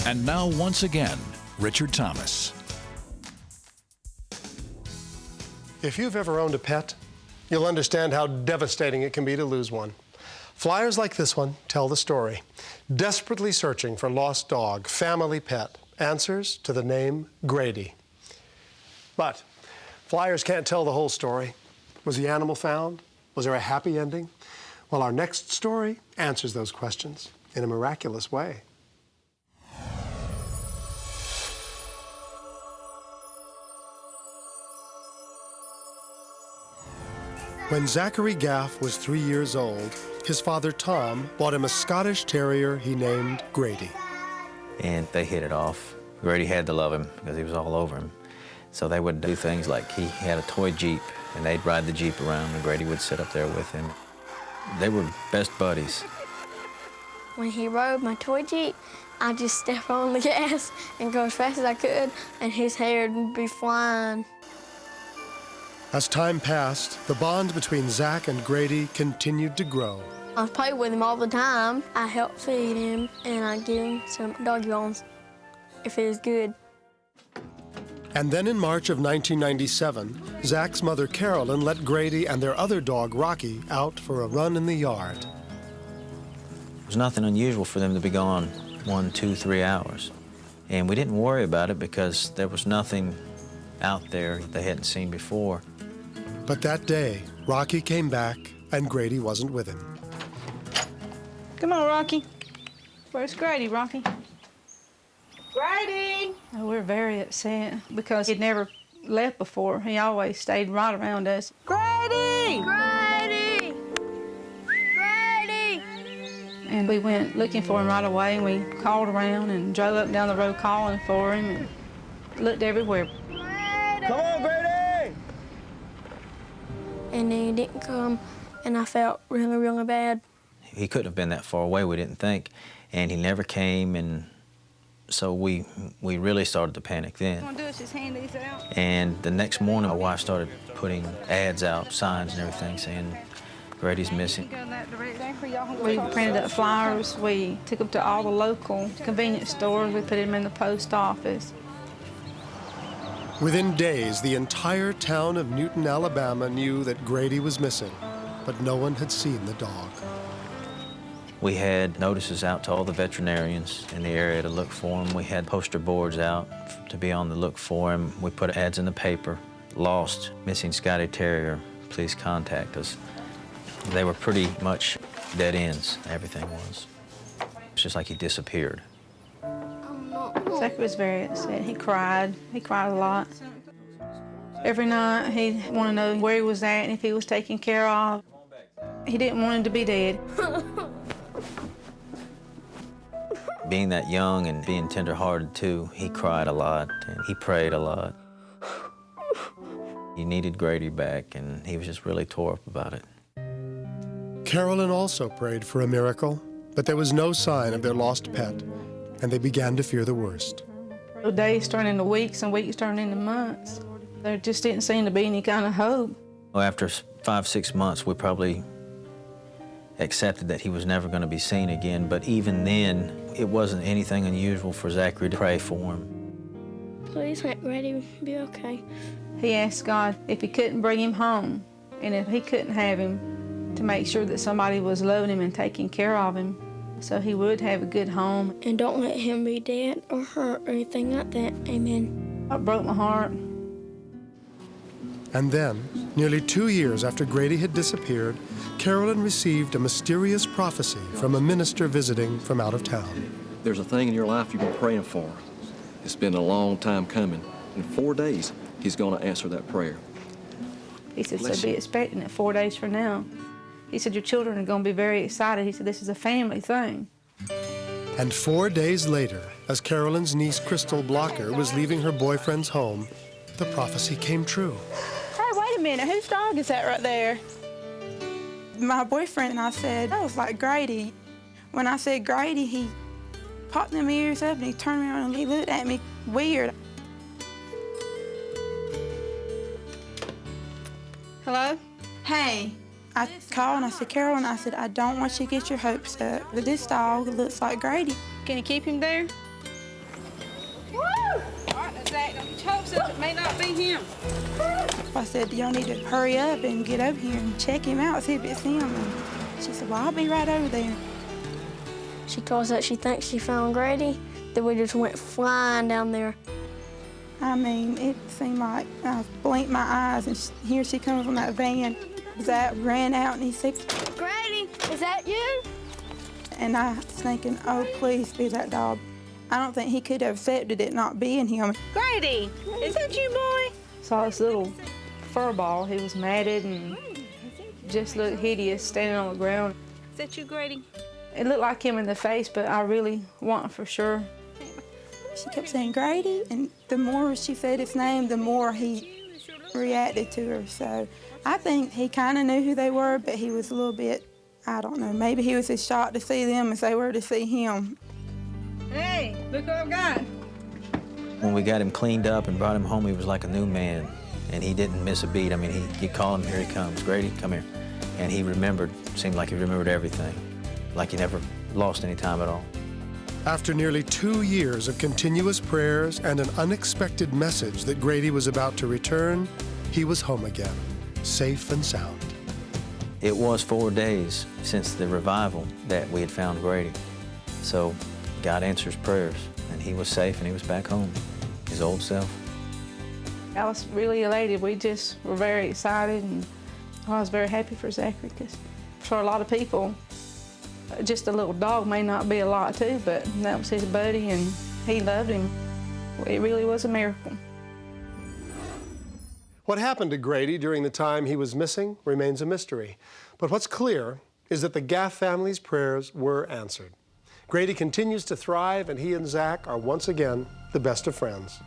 And now, once again, Richard Thomas. If you've ever owned a pet, you'll understand how devastating it can be to lose one. Flyers like this one tell the story. Desperately searching for lost dog, family pet, answers to the name Grady. But flyers can't tell the whole story. Was the animal found? Was there a happy ending? Well, our next story answers those questions in a miraculous way. When Zachary Gaff was 3 years old, his father Tom bought him a Scottish Terrier he named Grady. And they hit it off. Grady had to love him because he was all over him. So they would do things like he had a toy Jeep, and they'd ride the Jeep around, and Grady would sit up there with him. They were best buddies. When he rode my toy Jeep, I'd just step on the gas and go as fast as I could, and his hair would be flying. As time passed, the bond between Zach and Grady continued to grow. I played with him all the time. I helped feed him, and I give him some doggy bones if it was good. And then in March of 1997, Zach's mother Carolyn let Grady and their other dog Rocky out for a run in the yard. It was nothing unusual for them to be gone 1, 2, 3 hours. And we didn't worry about it because there was nothing out there they hadn't seen before. But that day, Rocky came back and Grady wasn't with him. Come on, Rocky. Where's Grady, Rocky? Grady! Oh, we're very upset because he'd never left before. He always stayed right around us. Grady! Grady! Grady! And we went looking for him right away, and we called around and drove up and down the road calling for him and looked everywhere. Come on, Grady! And then he didn't come, and I felt really, really bad. He couldn't have been that far away, we didn't think. And he never came, and so we really started to panic then. What I'm gonna do is just hand these out. And the next morning, my wife started putting ads out, signs and everything, saying Grady's missing. We printed up flyers. We took them to all the local convenience stores. We put them in the post office. Within days, the entire town of Newton, Alabama knew that Grady was missing, but no one had seen the dog. We had notices out to all the veterinarians in the area to look for him. We had poster boards out to be on the look for him. We put ads in the paper, lost, missing Scotty Terrier, please contact us. They were pretty much dead ends, everything was. It's just like he disappeared. Zach was very upset. He cried a lot. Every night he'd want to know where he was at and if he was taken care of. He didn't want him to be dead. Being that young and being tender-hearted too, he cried a lot and he prayed a lot. He needed Grady back, and he was just really tore up about it. Carolyn also prayed for a miracle, but there was no sign of their lost pet, and they began to fear the worst. The days turned into weeks and weeks turned into months. There just didn't seem to be any kind of hope. Well, after 5, 6 months, we probably accepted that he was never going to be seen again, but even then, it wasn't anything unusual for Zachary to pray for him. Please let Grady be okay. He asked God if he couldn't bring him home, and if he couldn't have him, to make sure that somebody was loving him and taking care of him, so he would have a good home. And don't let him be dead or hurt or anything like that. Amen. It broke my heart. And then, nearly 2 years after Grady had disappeared, Carolyn received a mysterious prophecy from a minister visiting from out of town. There's a thing in your life you've been praying for. It's been a long time coming. In 4 days, he's going to answer that prayer. He said, so be expecting it 4 days from now. He said, your children are going to be very excited. He said, this is a family thing. And 4 days later, as Carolyn's niece, Crystal Blocker, was leaving her boyfriend's home, the prophecy came true. Hey, wait a minute. Whose dog is that right there? My boyfriend and I said, that was like Grady. When I said Grady, he popped them ears up and he turned around and he looked at me weird. Hello? Hey. I called and I said, Carolyn, I said, I don't want you to get your hopes up. But this dog looks like Grady. Can you keep him there? hopes of it may not be him. I said, y'all need to hurry up and get over here and check him out, see if it's him. And she said, well, I'll be right over there. She told us that she thinks she found Grady, that we just went flying down there. I mean, it seemed like I blinked my eyes, and here she comes from that van. Zach ran out, and he said, Grady, is that you? and I was thinking, oh, please be that dog. I don't think he could have accepted it not being him. Grady, is that you, boy? Saw this little fur ball. He was matted and just looked hideous standing on the ground. Is that you, Grady? It looked like him in the face, but I really wasn't for sure. She kept saying, Grady, and the more she said his name, the more he reacted to her. So I think he kind of knew who they were, but he was a little bit, I don't know, maybe he was as shocked to see them as they were to see him. Hey, look what I've got. When we got him cleaned up and brought him home, he was like a new man, and he didn't miss a beat. I mean, you call him, here he comes. Grady, come here. And he remembered, seemed like he remembered everything, like he never lost any time at all. After nearly 2 years of continuous prayers and an unexpected message that Grady was about to return, he was home again, safe and sound. It was 4 days since the revival that we had found Grady. So God answers prayers, and he was safe and he was back home, his old self. I was really elated. We just were very excited, and I was very happy for Zachary, because for a lot of people, just a little dog may not be a lot too, but that was his buddy and he loved him. It really was a miracle. What happened to Grady during the time he was missing remains a mystery. But what's clear is that the Gaff family's prayers were answered. Grady continues to thrive, and he and Zach are once again the best of friends.